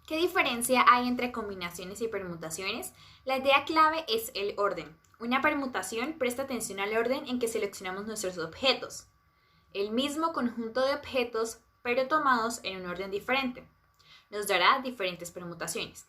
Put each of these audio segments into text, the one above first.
¿Qué diferencia hay entre combinaciones y permutaciones? La idea clave es el orden. Una permutación presta atención al orden en que seleccionamos nuestros objetos. El mismo conjunto de objetos, pero tomados en un orden diferente. Nos dará diferentes permutaciones.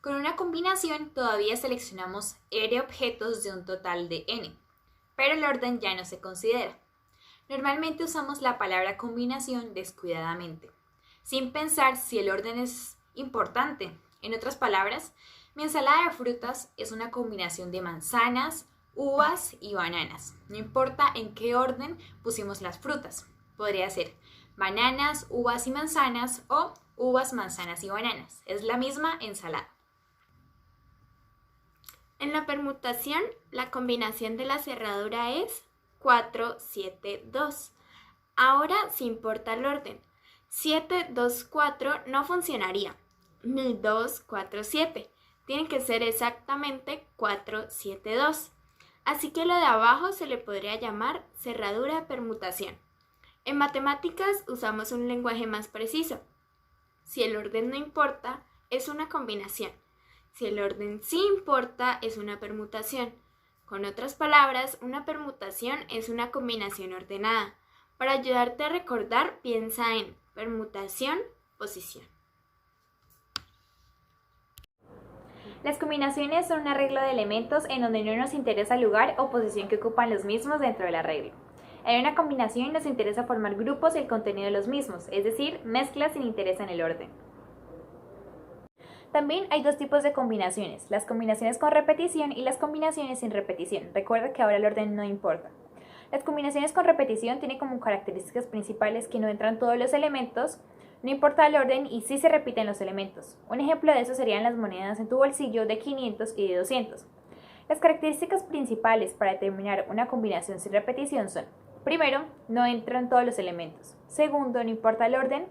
Con una combinación todavía seleccionamos R objetos de un total de N, pero el orden ya no se considera. Normalmente usamos la palabra combinación descuidadamente, sin pensar si el orden es importante. En otras palabras, mi ensalada de frutas es una combinación de manzanas, uvas y bananas. No importa en qué orden pusimos las frutas. Podría ser bananas, uvas y manzanas o uvas, manzanas y bananas. Es la misma ensalada. En la permutación, la combinación de la cerradura es 4, 7, 2. Ahora sí importa el orden. 7, 2, 4 no funcionaría, ni 2, 4, 7. Tienen que ser exactamente 4, 7, 2. Así que lo de abajo se le podría llamar cerradura de permutación. En matemáticas usamos un lenguaje más preciso. Si el orden no importa, es una combinación. Si el orden sí importa, es una permutación. Con otras palabras, una permutación es una combinación ordenada. Para ayudarte a recordar, piensa en permutación, posición. Las combinaciones son un arreglo de elementos en donde no nos interesa el lugar o posición que ocupan los mismos dentro del arreglo. En una combinación nos interesa formar grupos y el contenido de los mismos, es decir, mezclas sin interés en el orden. También hay dos tipos de combinaciones, las combinaciones con repetición y las combinaciones sin repetición. Recuerda que ahora el orden no importa. Las combinaciones con repetición tienen como características principales que no entran todos los elementos, no importa el orden y sí se repiten los elementos. Un ejemplo de eso serían las monedas en tu bolsillo de 500 y de 200. Las características principales para determinar una combinación sin repetición son: primero, no entran todos los elementos. Segundo, no importa el orden.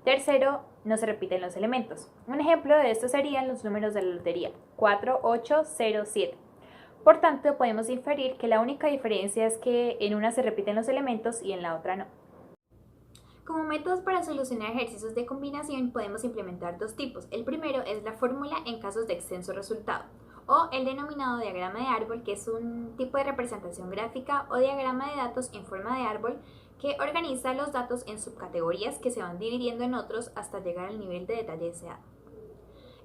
Tercero, no se repiten los elementos. Un ejemplo de esto serían los números de la lotería, 4, 8, 0, 7. Por tanto, podemos inferir que la única diferencia es que en una se repiten los elementos y en la otra no. Como métodos para solucionar ejercicios de combinación podemos implementar dos tipos. El primero es la fórmula en casos de extenso resultado, o el denominado diagrama de árbol, que es un tipo de representación gráfica o diagrama de datos en forma de árbol que organiza los datos en subcategorías que se van dividiendo en otros hasta llegar al nivel de detalle deseado.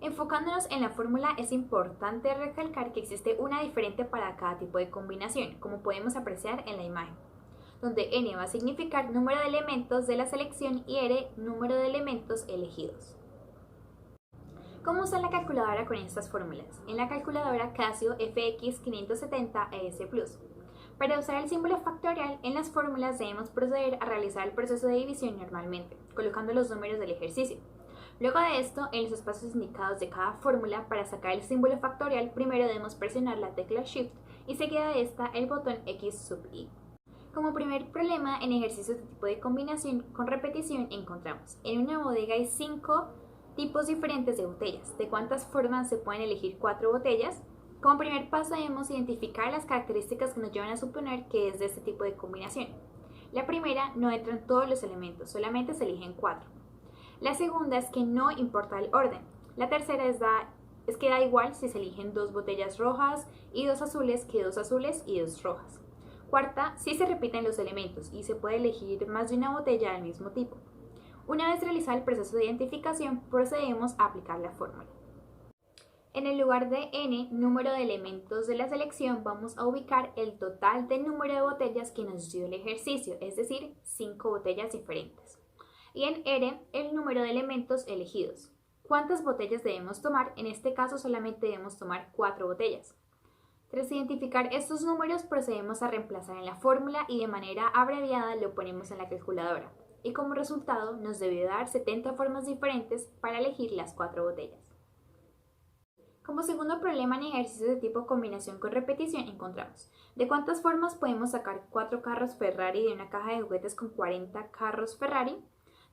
Enfocándonos en la fórmula, es importante recalcar que existe una diferente para cada tipo de combinación, como podemos apreciar en la imagen, donde n va a significar número de elementos de la selección y r número de elementos elegidos. ¿Cómo usar la calculadora con estas fórmulas? En la calculadora Casio FX 570 ES Plus. Para usar el símbolo factorial en las fórmulas debemos proceder a realizar el proceso de división normalmente, colocando los números del ejercicio. Luego de esto, en los espacios indicados de cada fórmula, para sacar el símbolo factorial, primero debemos presionar la tecla Shift y seguida de esta el botón X sub I. Como primer problema en ejercicios de tipo de combinación con repetición encontramos: en una bodega hay 5 tipos diferentes de botellas. ¿De cuántas formas se pueden elegir 4 botellas? Como primer paso debemos identificar las características que nos llevan a suponer que es de este tipo de combinación. La primera, no entran todos los elementos, solamente se eligen 4. La segunda es que no importa el orden. La tercera es que da igual si se eligen 2 botellas rojas y 2 azules que 2 azules y 2 rojas. Cuarta, sí se repiten los elementos y se puede elegir más de una botella del mismo tipo. Una vez realizado el proceso de identificación, procedemos a aplicar la fórmula. En el lugar de n, número de elementos de la selección, vamos a ubicar el total del número de botellas que nos dio el ejercicio, es decir, 5 botellas diferentes. Y en r, el número de elementos elegidos. ¿Cuántas botellas debemos tomar? En este caso solamente debemos tomar 4 botellas. Tras identificar estos números, procedemos a reemplazar en la fórmula y de manera abreviada lo ponemos en la calculadora. Y como resultado nos debe dar 70 formas diferentes para elegir las 4 botellas. Como segundo problema en ejercicios de tipo combinación con repetición encontramos: ¿de cuántas formas podemos sacar 4 carros Ferrari de una caja de juguetes con 40 carros Ferrari?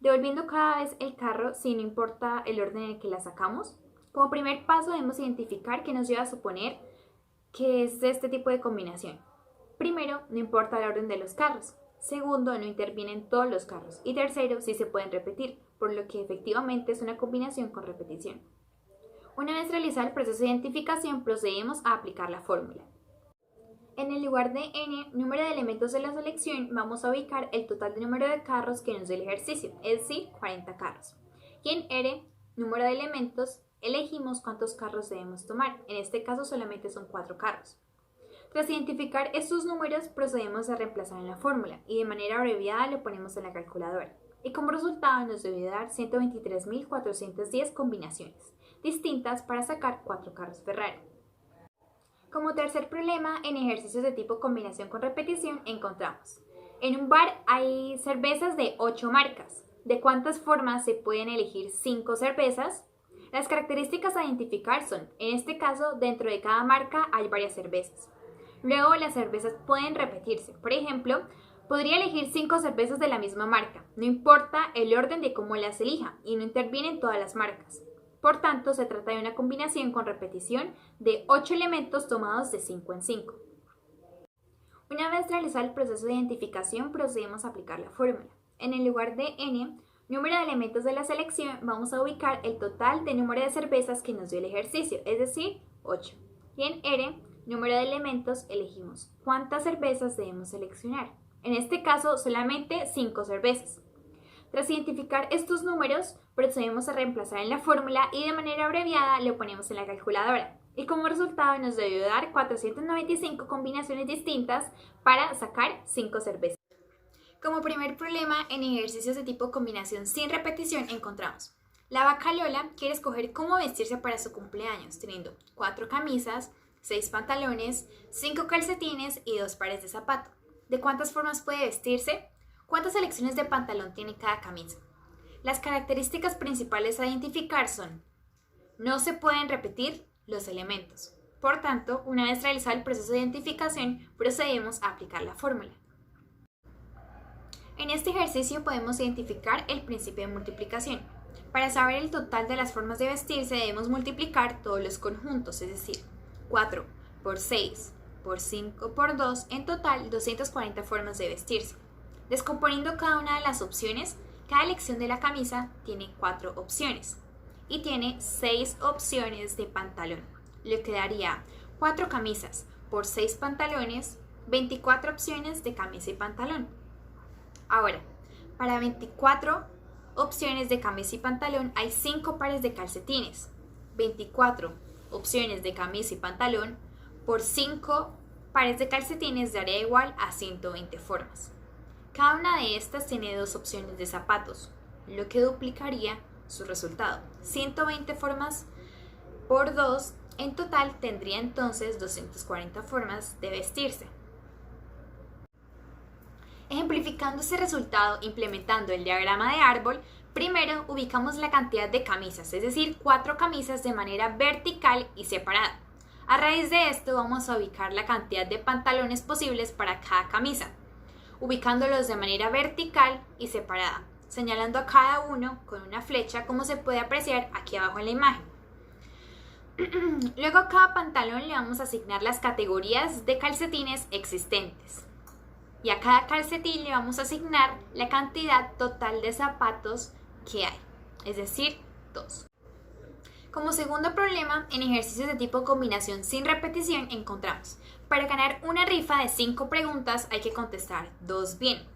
Devolviendo cada vez el carro si no importa el orden en el que la sacamos. Como primer paso debemos identificar qué nos lleva a suponer que es de este tipo de combinación. Primero, no importa el orden de los carros. Segundo, no intervienen todos los carros. Y tercero, sí se pueden repetir, por lo que efectivamente es una combinación con repetición. Una vez realizado el proceso de identificación, procedemos a aplicar la fórmula. En el lugar de n, número de elementos de la selección, vamos a ubicar el total de número de carros que nos dio el ejercicio, es decir, 40 carros. Y en r, número de elementos, elegimos cuántos carros debemos tomar. En este caso solamente son 4 carros. Tras identificar estos números, procedemos a reemplazar en la fórmula y de manera abreviada lo ponemos en la calculadora. Y como resultado nos debe dar 123.410 combinaciones distintas para sacar 4 carros Ferrari. Como tercer problema, en ejercicios de tipo combinación con repetición encontramos: en un bar hay cervezas de 8 marcas. ¿De cuántas formas se pueden elegir 5 cervezas? Las características a identificar son: en este caso, dentro de cada marca hay varias cervezas. Luego, las cervezas pueden repetirse. Por ejemplo, podría elegir 5 cervezas de la misma marca. No importa el orden de cómo las elija y no intervienen todas las marcas. Por tanto, se trata de una combinación con repetición de 8 elementos tomados de 5 en 5. Una vez realizado el proceso de identificación, procedemos a aplicar la fórmula. En el lugar de n, número de elementos de la selección, vamos a ubicar el total de número de cervezas que nos dio el ejercicio, es decir, 8. Y en r, número de elementos, elegimos cuántas cervezas debemos seleccionar. En este caso, solamente 5 cervezas. Tras identificar estos números, procedemos a reemplazar en la fórmula y de manera abreviada lo ponemos en la calculadora. Y como resultado nos debe dar 495 combinaciones distintas para sacar 5 cervezas. Como primer problema, en ejercicios de tipo combinación sin repetición encontramos: la vaca Lola quiere escoger cómo vestirse para su cumpleaños, teniendo 4 camisas, 6 pantalones, 5 calcetines y 2 pares de zapato. ¿De cuántas formas puede vestirse? ¿Cuántas selecciones de pantalón tiene cada camisa? Las características principales a identificar son: no se pueden repetir los elementos. Por tanto, una vez realizado el proceso de identificación, procedemos a aplicar la fórmula. En este ejercicio podemos identificar el principio de multiplicación. Para saber el total de las formas de vestirse debemos multiplicar todos los conjuntos, es decir, 4 por 6 por 5 por 2, en total 240 formas de vestirse. Descomponiendo cada una de las opciones, cada elección de la camisa tiene 4 opciones y tiene 6 opciones de pantalón, lo que daría 4 camisas por 6 pantalones, 24 opciones de camisa y pantalón. Ahora, para 24 opciones de camisa y pantalón hay 5 pares de calcetines. 24 opciones de camisa y pantalón por 5 pares de calcetines daría igual a 120 formas. Cada una de estas tiene 2 opciones de zapatos, lo que duplicaría su resultado. 120 formas por 2, en total tendría entonces 240 formas de vestirse. Ejemplificando ese resultado implementando el diagrama de árbol, primero ubicamos la cantidad de camisas, es decir, 4 camisas de manera vertical y separada. A raíz de esto vamos a ubicar la cantidad de pantalones posibles para cada camisa, ubicándolos de manera vertical y separada, señalando a cada uno con una flecha, como se puede apreciar aquí abajo en la imagen. Luego a cada pantalón le vamos a asignar las categorías de calcetines existentes. Y a cada calcetín le vamos a asignar la cantidad total de zapatos que hay, es decir, 2. Como segundo problema, en ejercicios de tipo combinación sin repetición encontramos: para ganar una rifa de 5 preguntas hay que contestar 2 bien.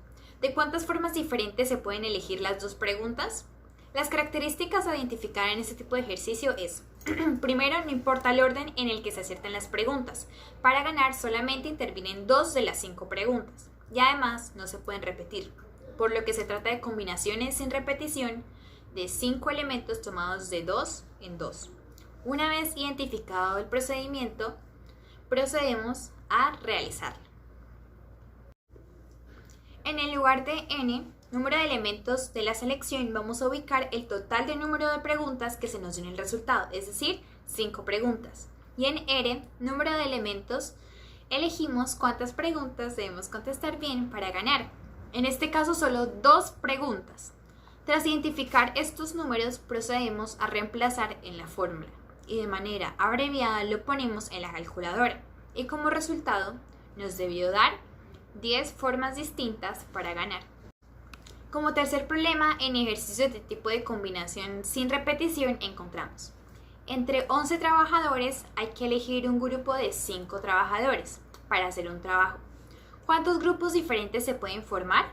¿De cuántas formas diferentes se pueden elegir las 2 preguntas? Las características a identificar en este tipo de ejercicio es: primero, no importa el orden en el que se acierten las preguntas. Para ganar solamente intervienen 2 de las 5 preguntas. Y además no se pueden repetir, por lo que se trata de combinaciones sin repetición de 5 elementos tomados de 2 en 2. Una vez identificado el procedimiento, procedemos a realizarlo. En el lugar de n, número de elementos de la selección, vamos a ubicar el total de número de preguntas que se nos dio en el resultado, es decir, 5 preguntas. Y en r, número de elementos, elegimos cuántas preguntas debemos contestar bien para ganar. En este caso solo 2 preguntas. Tras identificar estos números procedemos a reemplazar en la fórmula y de manera abreviada lo ponemos en la calculadora y como resultado nos debió dar 10 formas distintas para ganar. Como tercer problema, en ejercicios de tipo de combinación sin repetición encontramos: entre 11 trabajadores hay que elegir un grupo de 5 trabajadores para hacer un trabajo. ¿Cuántos grupos diferentes se pueden formar?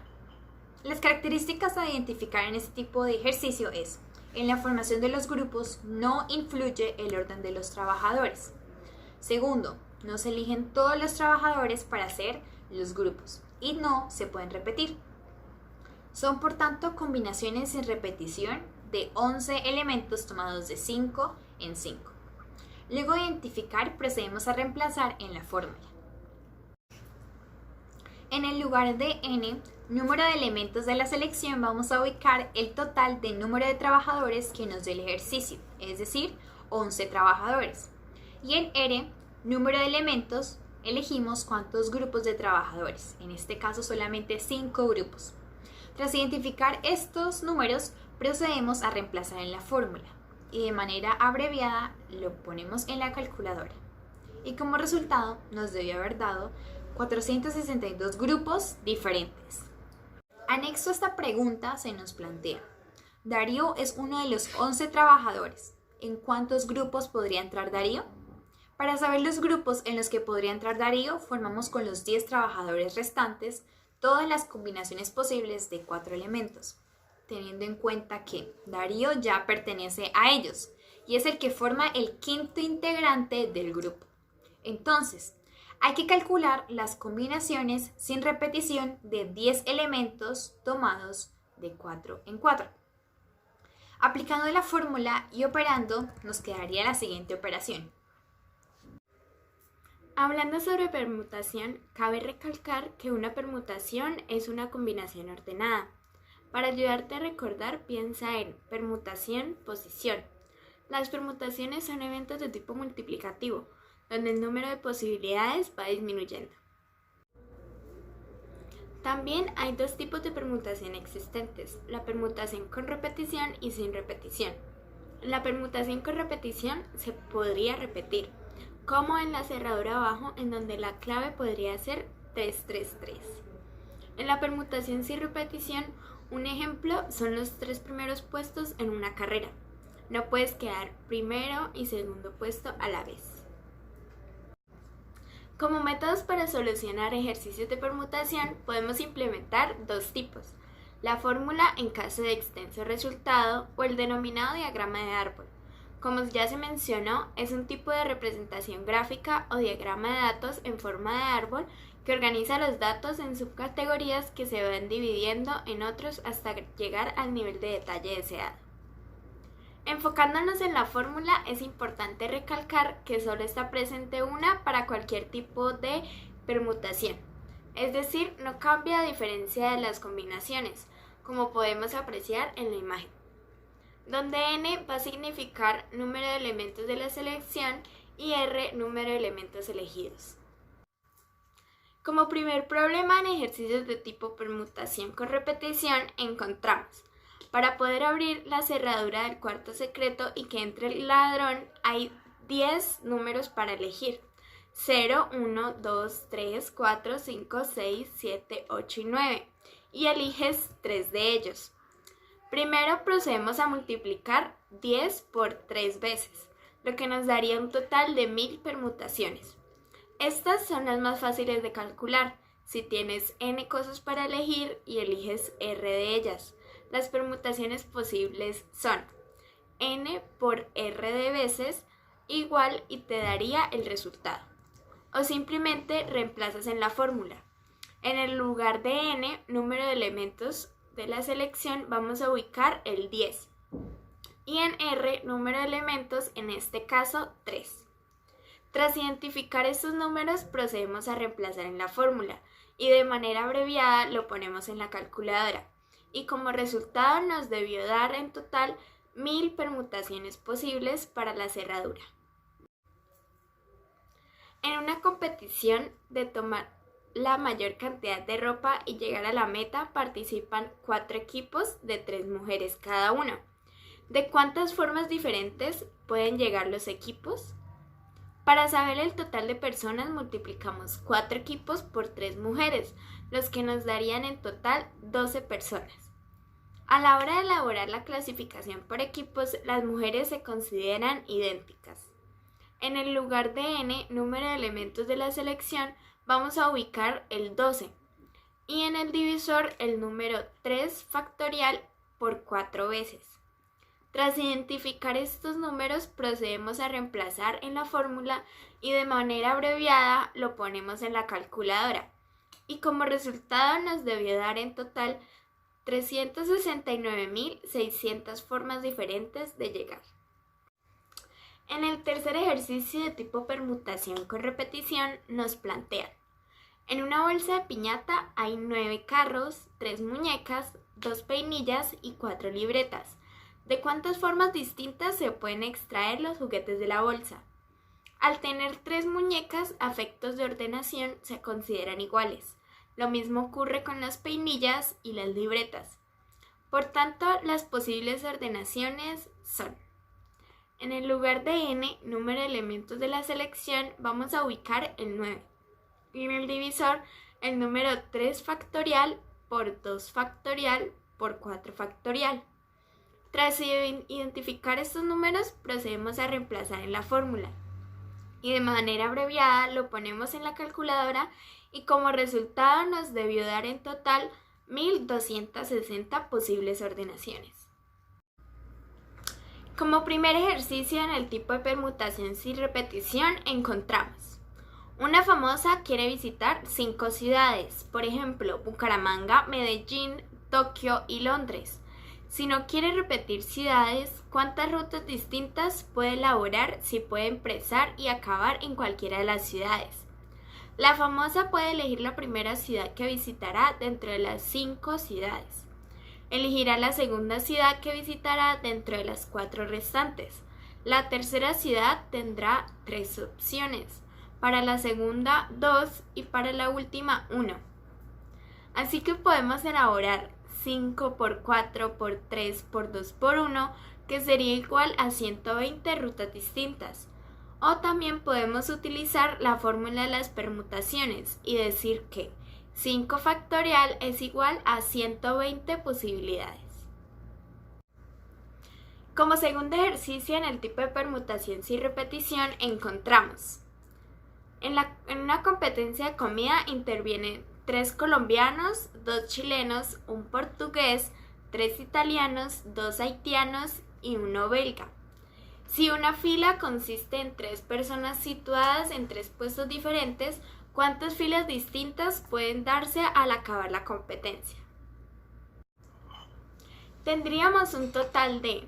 Las características a identificar en este tipo de ejercicio es: en la formación de los grupos no influye el orden de los trabajadores. Segundo, no se eligen todos los trabajadores para hacer los grupos y no se pueden repetir. Son por tanto combinaciones sin repetición de 11 elementos tomados de 5 en 5. Luego de identificar, procedemos a reemplazar en la fórmula. En el lugar de n, número de elementos de la selección, vamos a ubicar el total de número de trabajadores que nos dé el ejercicio, es decir, 11 trabajadores. Y en r, número de elementos, elegimos cuántos grupos de trabajadores, en este caso solamente 5 grupos. Tras identificar estos números, procedemos a reemplazar en la fórmula y de manera abreviada lo ponemos en la calculadora. Y como resultado nos debió haber dado 462 grupos diferentes. Anexo a esta pregunta se nos plantea: Darío es uno de los 11 trabajadores. ¿En cuántos grupos podría entrar Darío? Para saber los grupos en los que podría entrar Darío, formamos con los 10 trabajadores restantes todas las combinaciones posibles de 4 elementos, teniendo en cuenta que Darío ya pertenece a ellos y es el que forma el quinto integrante del grupo. Entonces, hay que calcular las combinaciones sin repetición de 10 elementos tomados de 4 en 4. Aplicando la fórmula y operando, nos quedaría la siguiente operación. Hablando sobre permutación, cabe recalcar que una permutación es una combinación ordenada. Para ayudarte a recordar, piensa en permutación, posición. Las permutaciones son eventos de tipo multiplicativo, donde el número de posibilidades va disminuyendo. También hay dos tipos de permutación existentes: la permutación con repetición y sin repetición. La permutación con repetición se podría repetir, como en la cerradura abajo, en donde la clave podría ser 333. En la permutación sin repetición, un ejemplo son los 3 primeros puestos en una carrera. No puedes quedar primero y segundo puesto a la vez. Como métodos para solucionar ejercicios de permutación, podemos implementar dos tipos: la fórmula en caso de extenso resultado o el denominado diagrama de árbol. Como ya se mencionó, es un tipo de representación gráfica o diagrama de datos en forma de árbol que organiza los datos en subcategorías que se van dividiendo en otros hasta llegar al nivel de detalle deseado. Enfocándonos en la fórmula, es importante recalcar que solo está presente una para cualquier tipo de permutación, es decir, no cambia a diferencia de las combinaciones, como podemos apreciar en la imagen, donde n va a significar número de elementos de la selección y r número de elementos elegidos. Como primer problema en ejercicios de tipo permutación con repetición encontramos: para poder abrir la cerradura del cuarto secreto y que entre el ladrón hay 10 números para elegir: 0, 1, 2, 3, 4, 5, 6, 7, 8 y 9, y eliges 3 de ellos. Primero procedemos a multiplicar 10 por 3 veces, lo que nos daría un total de 1000 permutaciones. Estas son las más fáciles de calcular, si tienes n cosas para elegir y eliges r de ellas. Las permutaciones posibles son n por r de veces igual y te daría el resultado. O simplemente reemplazas en la fórmula. En el lugar de n, número de elementos de la selección, vamos a ubicar el 10. Y en r, número de elementos, en este caso 3. Tras identificar estos números, procedemos a reemplazar en la fórmula y de manera abreviada lo ponemos en la calculadora. Y como resultado nos debió dar en total 1000 permutaciones posibles para la cerradura. En una competición de tomar la mayor cantidad de ropa y llegar a la meta, participan 4 equipos de 3 mujeres cada uno. ¿De cuántas formas diferentes pueden llegar los equipos? Para saber el total de personas multiplicamos 4 equipos por 3 mujeres, los que nos darían en total 12 personas. A la hora de elaborar la clasificación por equipos, las mujeres se consideran idénticas. En el lugar de n, número de elementos de la selección, vamos a ubicar el 12 y en el divisor el número 3 factorial por 4 veces. Tras identificar estos números, procedemos a reemplazar en la fórmula y de manera abreviada lo ponemos en la calculadora. Y como resultado nos debió dar en total 369.600 formas diferentes de llegar. En el tercer ejercicio de tipo permutación con repetición nos plantean: en una bolsa de piñata hay 9 carros, 3 muñecas, 2 peinillas y 4 libretas. ¿De cuántas formas distintas se pueden extraer los juguetes de la bolsa? Al tener 3 muñecas, a efectos de ordenación se consideran iguales. Lo mismo ocurre con las peinillas y las libretas. Por tanto, las posibles ordenaciones son: en el lugar de n, número de elementos de la selección, vamos a ubicar el 9. Y en el divisor, el número 3 factorial por 2 factorial por 4 factorial. Tras identificar estos números, procedemos a reemplazar en la fórmula. Y de manera abreviada lo ponemos en la calculadora y como resultado nos debió dar en total 1.260 posibles ordenaciones. Como primer ejercicio en el tipo de permutación sin repetición encontramos: una famosa quiere visitar 5 ciudades, por ejemplo, Bucaramanga, Medellín, Tokio y Londres. Si no quiere repetir ciudades, ¿cuántas rutas distintas puede elaborar si puede empezar y acabar en cualquiera de las ciudades? La famosa puede elegir la primera ciudad que visitará dentro de las 5 ciudades. Elegirá la segunda ciudad que visitará dentro de las 4 restantes. La tercera ciudad tendrá 3 opciones. Para la segunda, 2 y para la última, 1. Así que podemos elaborar 5 por 4 por 3 por 2 por 1, que sería igual a 120 rutas distintas. O también podemos utilizar la fórmula de las permutaciones y decir que 5 factorial es igual a 120 posibilidades. Como segundo ejercicio en el tipo de permutación sin repetición encontramos: en una competencia de comida intervienen 3 colombianos, 2 chilenos, 1 portugués, 3 italianos, 2 haitianos y 1 belga. Si una fila consiste en 3 personas situadas en 3 puestos diferentes, ¿cuántas filas distintas pueden darse al acabar la competencia? Tendríamos un total de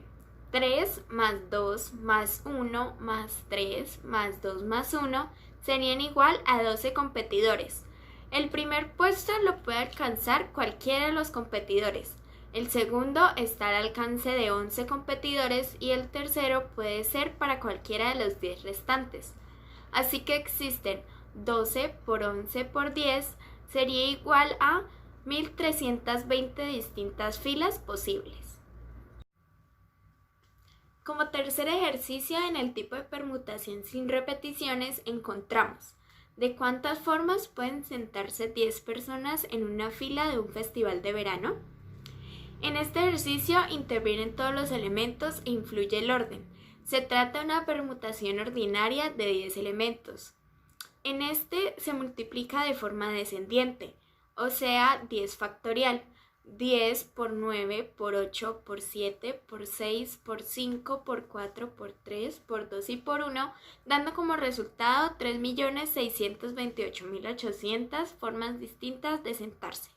3 más 2 más 1 más 3 más 2 más 1 serían igual a 12 competidores. El primer puesto lo puede alcanzar cualquiera de los competidores. El segundo está al alcance de 11 competidores y el tercero puede ser para cualquiera de los 10 restantes. Así que existen 12 por 11 por 10 sería igual a 1320 distintas filas posibles. Como tercer ejercicio en el tipo de permutación sin repeticiones encontramos: ¿de cuántas formas pueden sentarse 10 personas en una fila de un festival de verano? En este ejercicio intervienen todos los elementos e influye el orden. Se trata de una permutación ordinaria de 10 elementos. En este se multiplica de forma descendiente, o sea 10 factorial. 10 por 9 por 8 por 7 por 6 por 5 por 4 por 3 por 2 y por 1, dando como resultado 3.628.800 formas distintas de sentarse.